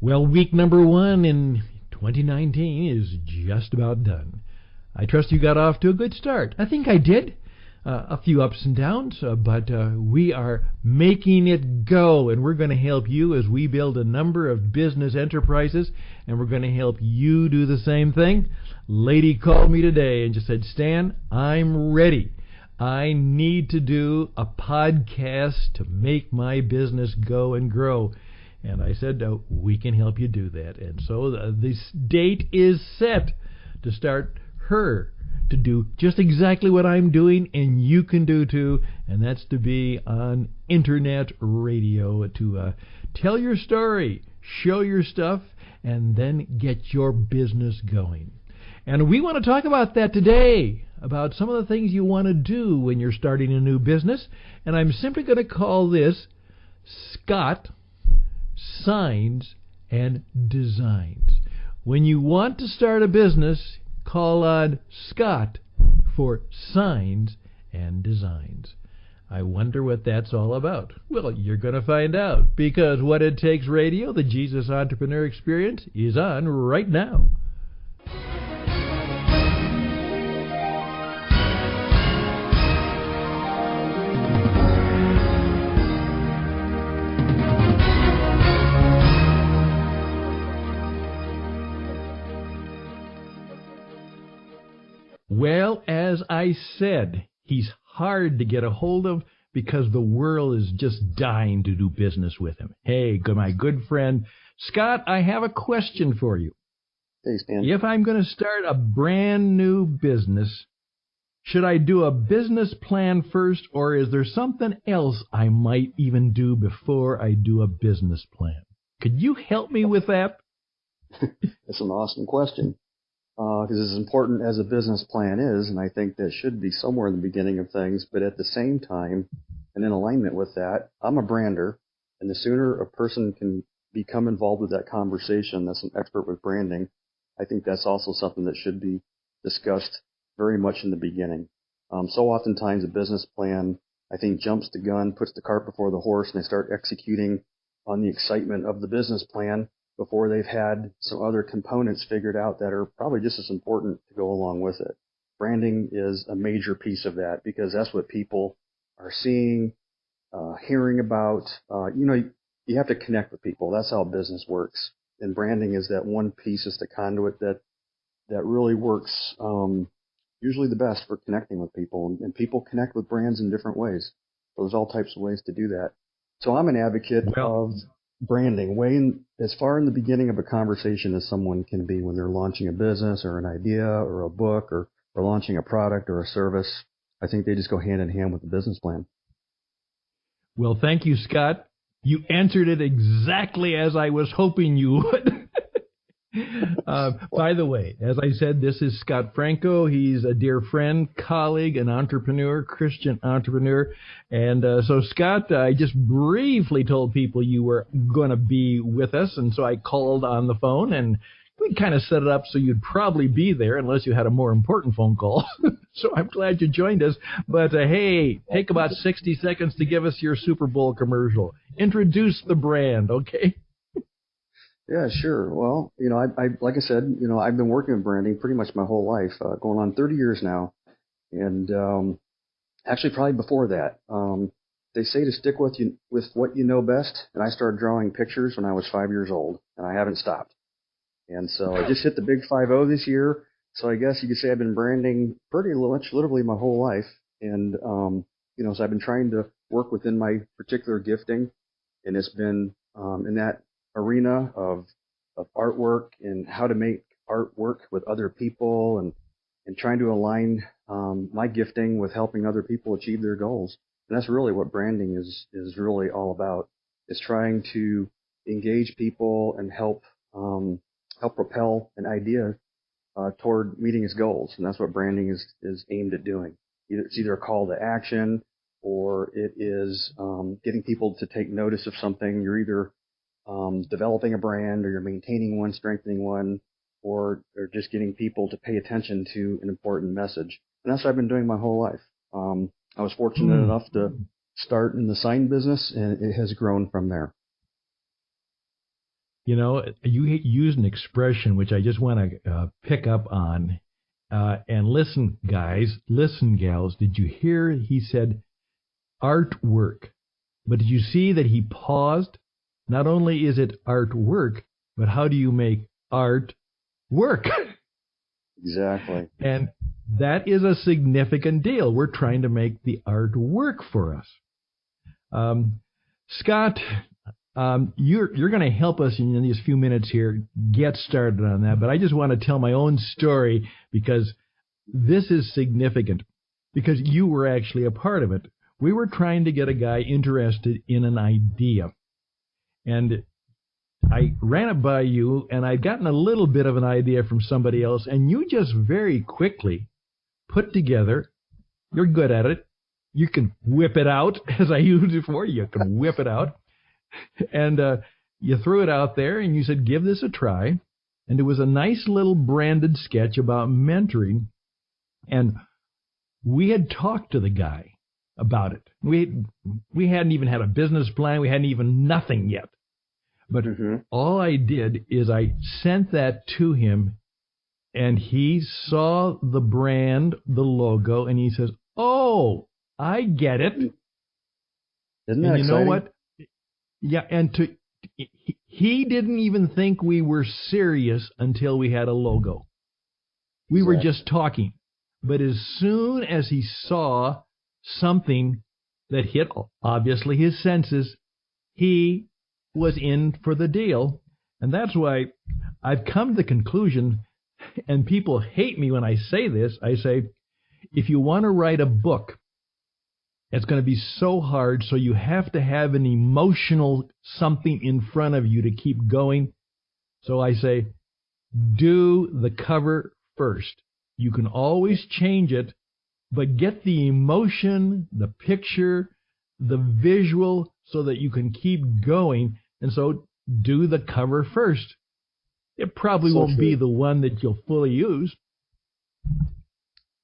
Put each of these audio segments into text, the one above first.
Well, week number 1 in 2019 is just about done. I trust you got off to a good start. I think I did. A few ups and downs, but we are making it go, and we're going to help you as we build a number of business enterprises, and we're going to help you do the same thing. Lady called me today and just said, Stan, I'm ready. I need to do a podcast to make my business go and grow. And I said, we can help you do that. And so this date is set to start her to do just exactly what I'm doing, and you can do too, and that's to be on internet radio, to tell your story, show your stuff, and then get your business going. And we want to talk about that today, about some of the things you want to do when you're starting a new business, and I'm simply going to call this Scott Signs and Designs. When you want to start a business, call on Scott for signs and designs. I wonder what that's all about. Well, you're going to find out, because What It Takes Radio, the Jesus Entrepreneur Experience, is on right now. Well, as I said, he's hard to get a hold of because the world is just dying to do business with him. Hey, my good friend, Scott, I have a question for you. Hey, Stan. If I'm going to start a brand new business, should I do a business plan first, or is there something else I might even do before I do a business plan? Could you help me with that? That's an awesome question. Because as important as a business plan is, and I think that should be somewhere in the beginning of things, but at the same time, and in alignment with that, I'm a brander, and the sooner a person can become involved with that conversation that's an expert with branding, I think that's also something that should be discussed very much in the beginning. So oftentimes a business plan, I think, jumps the gun, puts the cart before the horse, and they start executing on the excitement of the business plan before they've had some other components figured out that are probably just as important to go along with it. Branding is a major piece of that because that's what people are seeing, hearing about. You have to connect with people. That's how business works. And branding is that one piece, is the conduit that really works usually the best for connecting with people. And people connect with brands in different ways. So there's all types of ways to do that. So I'm an advocate of branding way as far in the beginning of a conversation as someone can be when they're launching a business or an idea or a book or launching a product or a service. I think they just go hand in hand with the business plan. Well, thank you, Scott. You answered it exactly as I was hoping you would. By the way, as I said, this is Scott Franko. He's a dear friend, colleague, an entrepreneur, Christian entrepreneur. And so, Scott, I just briefly told people you were going to be with us, and so I called on the phone, and we kind of set it up so you'd probably be there unless you had a more important phone call. So I'm glad you joined us. But, hey, take about 60 seconds to give us your Super Bowl commercial. Introduce the brand, okay? Yeah, sure. Well, I like I said, I've been working with branding pretty much my whole life, going on 30 years now. And actually probably before that. They say to stick with what you know best. And I started drawing pictures when I was 5 years old, and I haven't stopped. And so I just hit the big 5-0 this year. So I guess you could say I've been branding pretty much literally my whole life. And, so I've been trying to work within my particular gifting. And it's been in that arena of artwork and how to make art work with other people and trying to align my gifting with helping other people achieve their goals. And that's really what branding is really all about, is trying to engage people and help propel an idea toward meeting its goals. And that's what branding is aimed at doing. It's either a call to action, or it is getting people to take notice of something. You're either developing a brand, or you're maintaining one, strengthening one, or just getting people to pay attention to an important message. And that's what I've been doing my whole life. I was fortunate enough to start in the sign business, and it has grown from there. You know, you used an expression which I just want to pick up on. And listen, guys, listen, gals. Did you hear he said artwork? But did you see that he paused? Not only is it artwork, but how do you make art work? Exactly. And that is a significant deal. We're trying to make the art work for us. Scott, you're going to help us in these few minutes here get started on that. But I just want to tell my own story because this is significant because you were actually a part of it. We were trying to get a guy interested in an idea. And I ran it by you, and I'd gotten a little bit of an idea from somebody else, and you just very quickly put together, you're good at it, you can whip it out, as I used before, you can whip it out, and you threw it out there, and you said, give this a try, and it was a nice little branded sketch about mentoring, and we had talked to the guy about it. We hadn't even had a business plan, we hadn't even nothing yet. But all I did is I sent that to him, and he saw the brand, the logo, and he says, oh, I get it. Isn't that and you exciting? know what? Yeah, and he didn't even think we were serious until we had a logo. We were just talking. But as soon as he saw something that hit, obviously, his senses, he was in for the deal. And that's why I've come to the conclusion, and people hate me when I say this, I say, if you want to write a book, it's going to be so hard, so you have to have an emotional something in front of you to keep going. So I say, do the cover first. You can always change it, but get the emotion, the picture, the visual, so that you can keep going. And so do the cover first. It probably won't be the one that you'll fully use.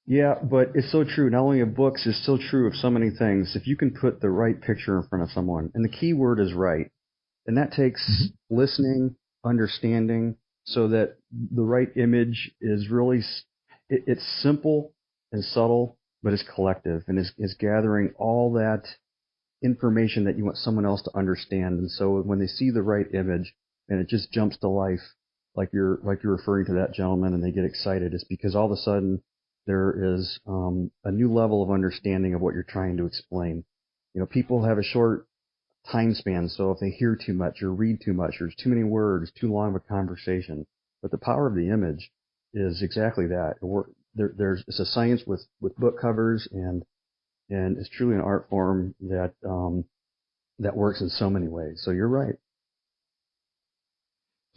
Yeah, but it's so true. Not only of books, it's so true of so many things. If you can put the right picture in front of someone, and the key word is right, and that takes listening, understanding, so that the right image is really, it's simple and subtle, but it's collective, and is gathering all that information that you want someone else to understand. And so when they see the right image and it just jumps to life, like you're referring to that gentleman, and they get excited, it's because all of a sudden there is a new level of understanding of what you're trying to explain. You know, people have a short time span, so if they hear too much or read too much, or there's too many words, too long of a conversation. But the power of the image is exactly that. It's a science with book covers, and it's truly an art form that works in so many ways. So you're right.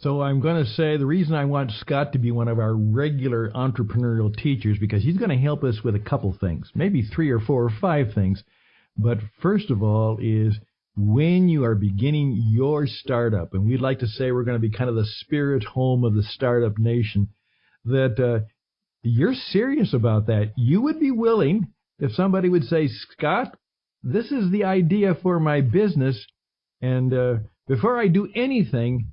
So I'm going to say the reason I want Scott to be one of our regular entrepreneurial teachers, because he's going to help us with a couple things, maybe 3 or 4 or 5 things. But first of all is when you are beginning your startup, and we'd like to say we're going to be kind of the spirit home of the startup nation, that you're serious about that. You would be willing, if somebody would say, Scott, this is the idea for my business, and before I do anything,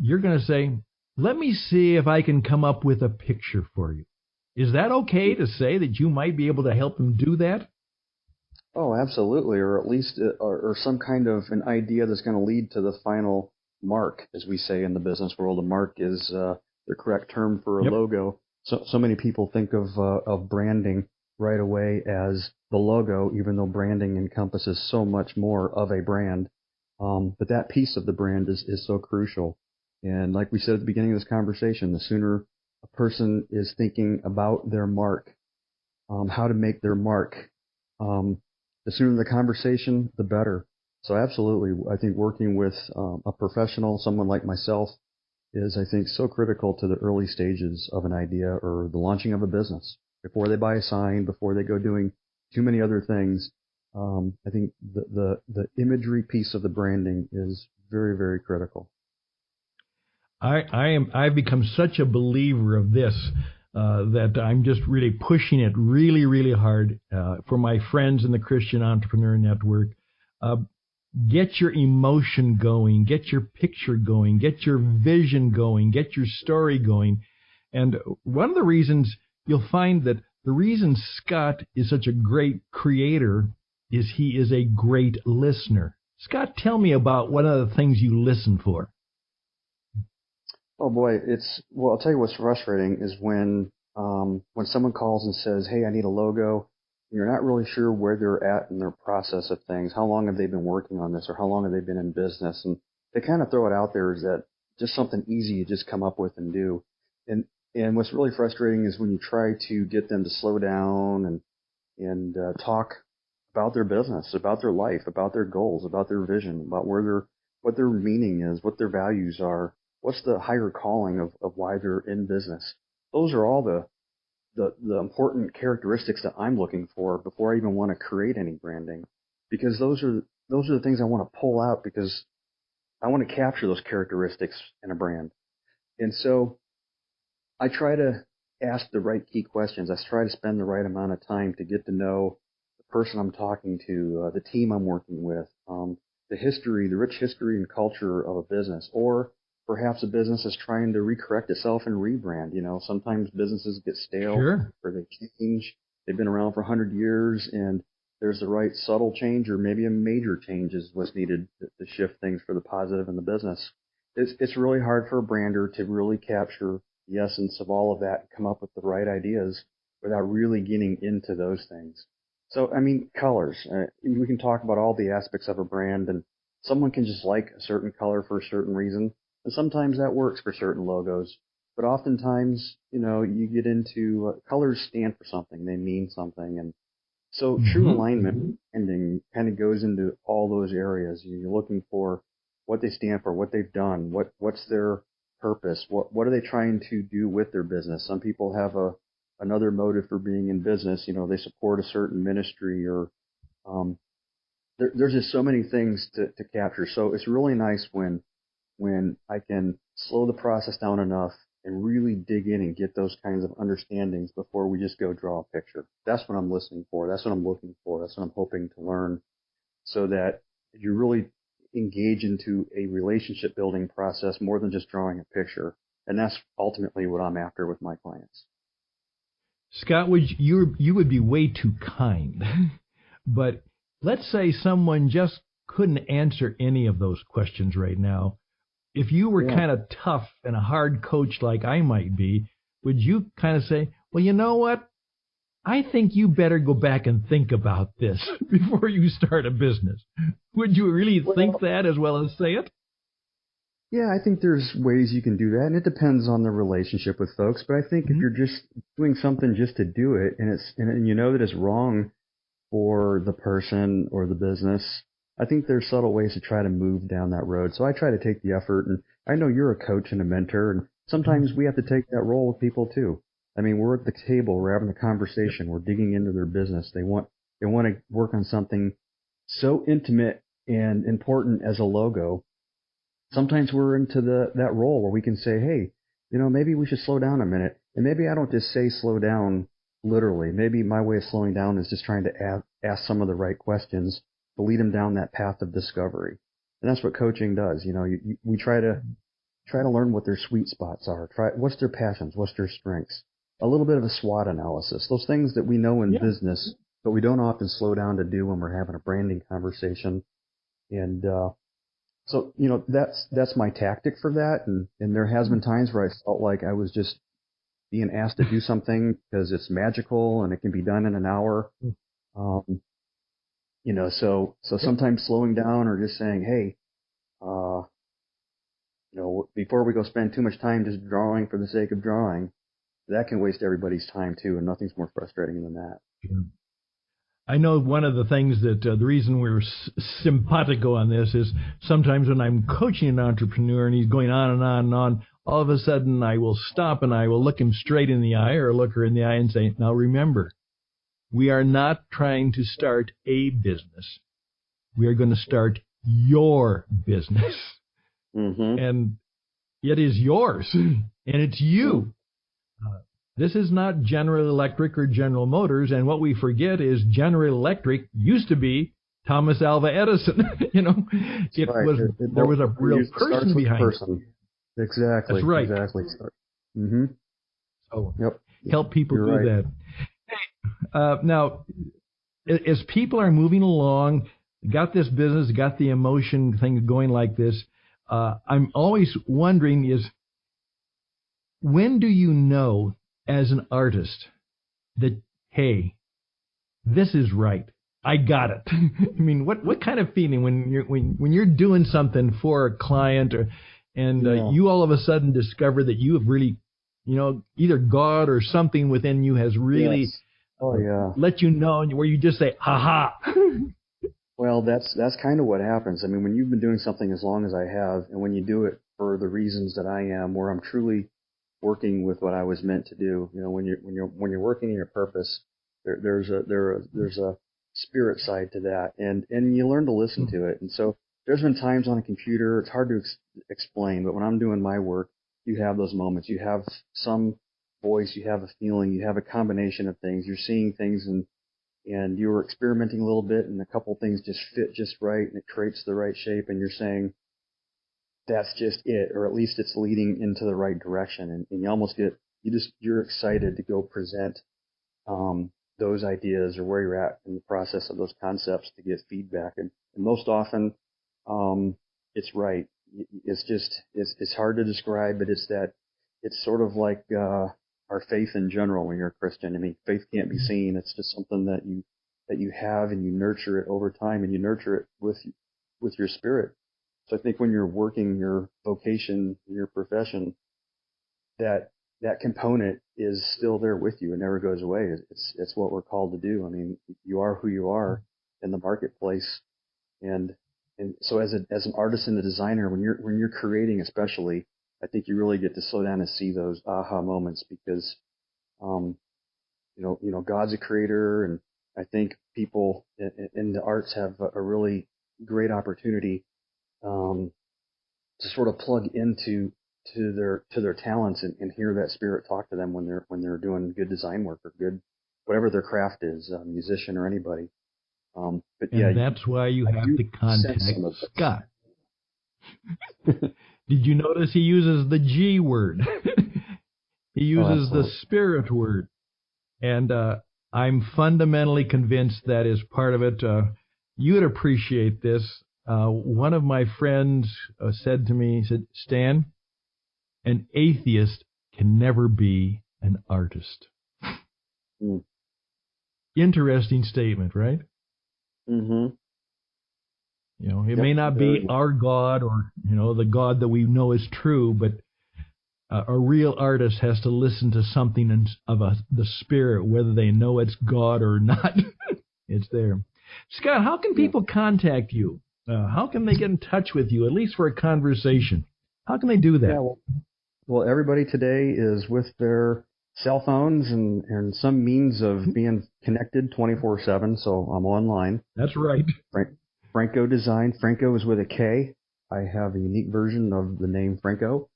you're going to say, let me see if I can come up with a picture for you. Is that okay to say that you might be able to help them do that? Oh, absolutely, or at least or some kind of an idea that's going to lead to the final mark, as we say in the business world. A mark is the correct term for a logo. So many people think of branding right away as the logo, even though branding encompasses so much more of a brand. But that piece of the brand is so crucial. And like we said at the beginning of this conversation, the sooner a person is thinking about their mark, how to make their mark, the sooner the conversation, the better. So absolutely, I think working with a professional, someone like myself, is, I think, so critical to the early stages of an idea or the launching of a business. Before they buy a sign, before they go doing too many other things, I think the imagery piece of the branding is very, very critical. I've become such a believer of this that I'm just really pushing it really, really hard for my friends in the Christian Entrepreneur Network. get your emotion going, get your picture going, get your vision going, get your story going. And one of the reasons you'll find that the reason Scott is such a great creator is he is a great listener. Scott, tell me about one of the things you listen for. Oh boy, I'll tell you what's frustrating is when someone calls and says, "Hey, I need a logo," and you're not really sure where they're at in their process of things. How long have they been working on this, or how long have they been in business? And they kind of throw it out there as that just something easy you just come up with and do. And what's really frustrating is when you try to get them to slow down and talk about their business, about their life, about their goals, about their vision, about what their meaning is, what their values are, what's the higher calling of why they're in business. Those are all the important characteristics that I'm looking for before I even want to create any branding, because those are the things I want to pull out, because I want to capture those characteristics in a brand. And so I try to ask the right key questions. I try to spend the right amount of time to get to know the person I'm talking to, the team I'm working with, the rich history and culture of a business, or perhaps a business is trying to recorrect itself and rebrand. Sometimes businesses get stale, Sure, or they change. They've been around for 100 years, and there's the right subtle change, or maybe a major change is what's needed to shift things for the positive in the business. It's really hard for a brander to really capture the essence of all of that and come up with the right ideas without really getting into those things. So, colors. We can talk about all the aspects of a brand, and someone can just like a certain color for a certain reason, and sometimes that works for certain logos. But oftentimes, you get into colors stand for something. They mean something. And so true alignment ending kind of goes into all those areas. You're looking for what they stand for, what they've done, what's their purpose, what are they trying to do with their business. Some people have another motive for being in business. They support a certain ministry, or there's just so many things to capture. So it's really nice when I can slow the process down enough and really dig in and get those kinds of understandings before we just go draw a picture. That's what I'm listening for. That's what I'm looking for. That's what I'm hoping to learn, so that you really engage into a relationship building process more than just drawing a picture. And that's ultimately what I'm after with my clients. Scott, you would be way too kind. But let's say someone just couldn't answer any of those questions right now. If you were kind of tough and a hard coach like I might be, would you kind of say, well, you know what? I think you better go back and think about this before you start a business. Would you really think that as well as say it? Yeah, I think there's ways you can do that, and it depends on the relationship with folks. But I think if you're just doing something just to do it, and you know that it's wrong for the person or the business, I think there's subtle ways to try to move down that road. So I try to take the effort, and I know you're a coach and a mentor, and sometimes we have to take that role with people too. We're at the table, we're having a conversation, we're digging into their business. They want to work on something so intimate and important as a logo. Sometimes we're into that role where we can say, hey, maybe we should slow down a minute. And maybe I don't just say slow down literally. Maybe my way of slowing down is just trying to ask some of the right questions to lead them down that path of discovery. And that's what coaching does. We try to learn what their sweet spots are. What's their passions, what's their strengths. A little bit of a SWOT analysis. Those things that we know in business, but we don't often slow down to do when we're having a branding conversation. And so that's my tactic for that. And there has been times where I felt like I was just being asked to do something because it's magical and it can be done in an hour. So sometimes slowing down or just saying, hey, before we go spend too much time just drawing for the sake of drawing, that can waste everybody's time too, and nothing's more frustrating than that. I know one of the things that the reason we're simpatico on this is sometimes when I'm coaching an entrepreneur and he's going on and on and on, all of a sudden I will stop and I will look him straight in the eye or look her in the eye and say, now remember, we are not trying to start a business. We are going to start your business. And it is yours, and it's you. This is not General Electric or General Motors, and what we forget is General Electric used to be Thomas Alva Edison. Right. There was a it real usually starts person with the behind it. person. Exactly. That's right. Exactly. Mm-hmm. So Yep. help people You're do right. that. Now, as people are moving along, got this business, got the emotion thing going like this, I'm always wondering is, when do you know as an artist that, hey, this is right? I got it. I mean, what kind of feeling when you're doing something for a client, and Yeah. you all of a sudden discover that you have really, either God or something within you has really Yes. Oh yeah. let you know, where you just say, "Ha ha." Well, that's kind of what happens. I mean, when you've been doing something as long as I have, and when you do it for the reasons that I am, where I'm truly working with what I was meant to do, when you're working in your purpose, there's a spirit side to that, and you learn to listen to it. And so there's been times on a computer it's hard to explain, but when I'm doing my work, you have those moments. You have some voice, you have a feeling, you have a combination of things. You're seeing things and you were experimenting a little bit and a couple things just fit just right and it creates the right shape and you're saying that's just it, or at least it's leading into the right direction. And you almost you're excited to go present, those ideas or where you're at in the process of those concepts to get feedback. And most often, it's right. It's hard to describe, but it's sort of like, our faith in general when you're a Christian. I mean, faith can't be seen. It's just something that you have and you nurture it over time and you nurture it with your spirit. So I think when you're working your vocation, your profession, that component is still there with you. It never goes away. It's what we're called to do. I mean, you are who you are in the marketplace. And so as an artist and a designer, when you're creating especially, I think you really get to slow down and see those aha moments because, God's a creator, and I think people in the arts have a really great opportunity, to sort of plug into their talents and hear that spirit talk to them when they're doing good design work or good whatever their craft is, musician or anybody. But and yeah, that's why you have to contact Scott. Did you notice he uses the G word? He uses the spirit word. And I'm fundamentally convinced that is part of it. You would appreciate this. One of my friends said to me, he said, Stan, an atheist can never be an artist. Mm. Interesting statement, right? Mm-hmm. It may not be our God or, the God that we know is true, but a real artist has to listen to something of the spirit, whether they know it's God or not. It's there. Scott, how can people contact you? How can they get in touch with you, at least for a conversation? How can they do that? Yeah, well, everybody today is with their cell phones and some means of being connected 24/7. So I'm online. That's right. Franko Design. Franko is with a K. I have a unique version of the name Franko.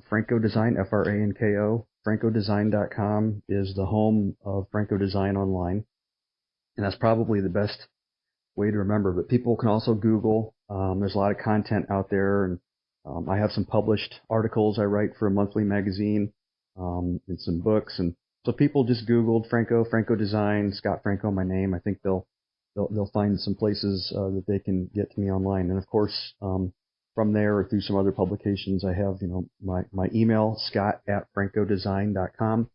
Franko Design, Franko. FrankoDesign.com is the home of Franko Design online. And that's probably the best way to remember. But people can also Google. There's a lot of content out there. And I have some published articles I write for a monthly magazine, and some books. And so people just Googled Franko Design, Scott Franko, my name. I think they'll find some places that they can get to me online. And of course, from there or through some other publications, I have, my email, scott@frankodesign.com.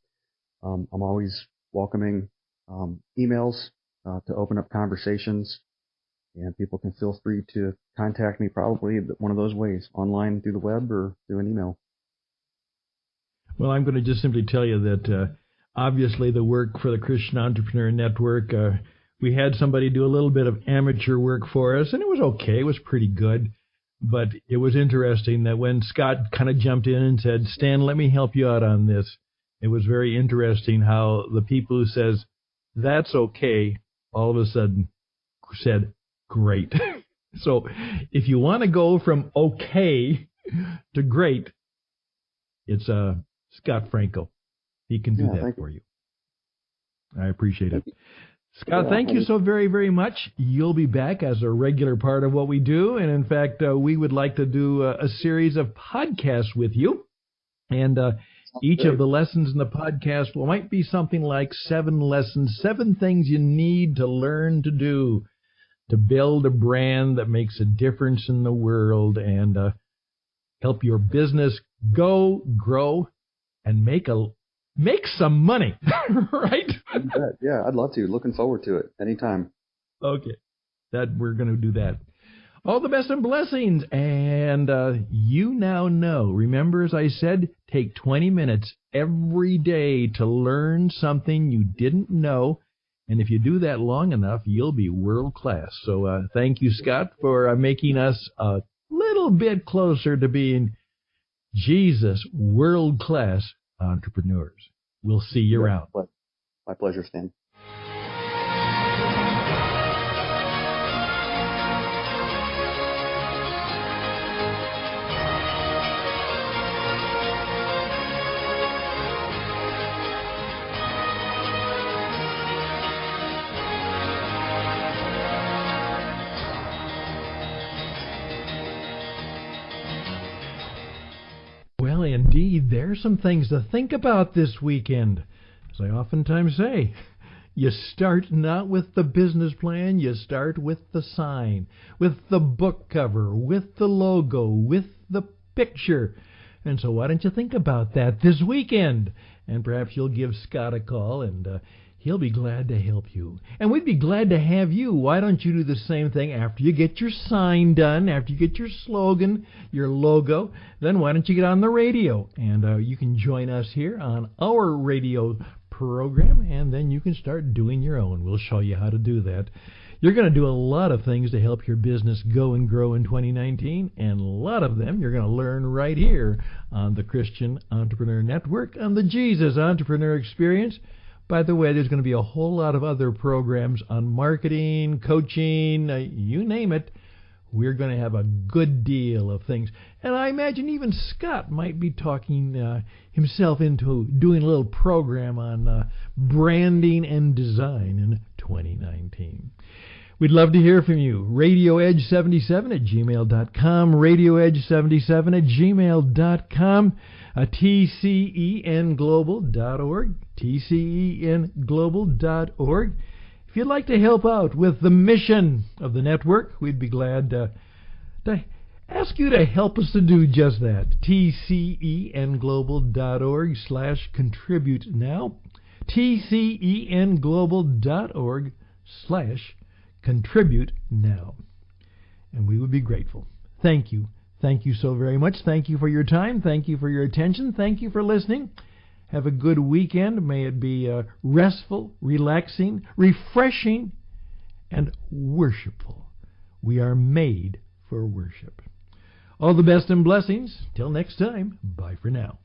I'm always welcoming emails to open up conversations, and people can feel free to contact me probably one of those ways, online through the web or through an email. Well, I'm going to just simply tell you that obviously the work for the Christian Entrepreneur Network, we had somebody do a little bit of amateur work for us, and it was okay. It was pretty good. But it was interesting that when Scott kind of jumped in and said, Stan, let me help you out on this, it was very interesting how the people who says, that's okay, all of a sudden said, great. So if you want to go from okay to great, it's Scott Franko. He can do that for you. I appreciate it. Scott, thank you so very, very much. You'll be back as a regular part of what we do. And in fact, we would like to do a series of podcasts with you. And each of the lessons in the podcast might be something like 7 lessons, 7 things you need to learn to do to build a brand that makes a difference in the world and help your business go, grow, and make some money, right? Yeah, I'd love to. Looking forward to it anytime. Okay, we're going to do that. All the best and blessings. And you now know. Remember, as I said, take 20 minutes every day to learn something you didn't know. And if you do that long enough, you'll be world class. So thank you, Scott, for making us a little bit closer to being Jesus world class entrepreneurs. We'll see you around. My pleasure, Stan. Well, indeed, there's some things to think about this weekend. As I oftentimes say, you start not with the business plan, you start with the sign, with the book cover, with the logo, with the picture. And so why don't you think about that this weekend? And perhaps you'll give Scott a call, and he'll be glad to help you. And we'd be glad to have you. Why don't you do the same thing after you get your sign done, after you get your slogan, your logo? Then why don't you get on the radio? And you can join us here on our radio program, and then you can start doing your own. We'll show you how to do that. You're going to do a lot of things to help your business go and grow in 2019, and a lot of them you're going to learn right here on the Christian Entrepreneur Network, on the Jesus Entrepreneur Experience. By the way, there's going to be a whole lot of other programs on marketing, coaching, you name it. We're going to have a good deal of things. And I imagine even Scott might be talking himself into doing a little program on branding and design in 2019. We'd love to hear from you. RadioEdge77@gmail.com, RadioEdge77@gmail.com, TCENglobal.org, TCENglobal.org. If you'd like to help out with the mission of the network, we'd be glad to ask you to help us to do just that. TCENglobal.org/contribute now. TCENglobal.org/contribute now. And we would be grateful. Thank you. Thank you so very much. Thank you for your time. Thank you for your attention. Thank you for listening. Have a good weekend. May it be restful, relaxing, refreshing, and worshipful. We are made for worship. All the best and blessings. Till next time. Bye for now.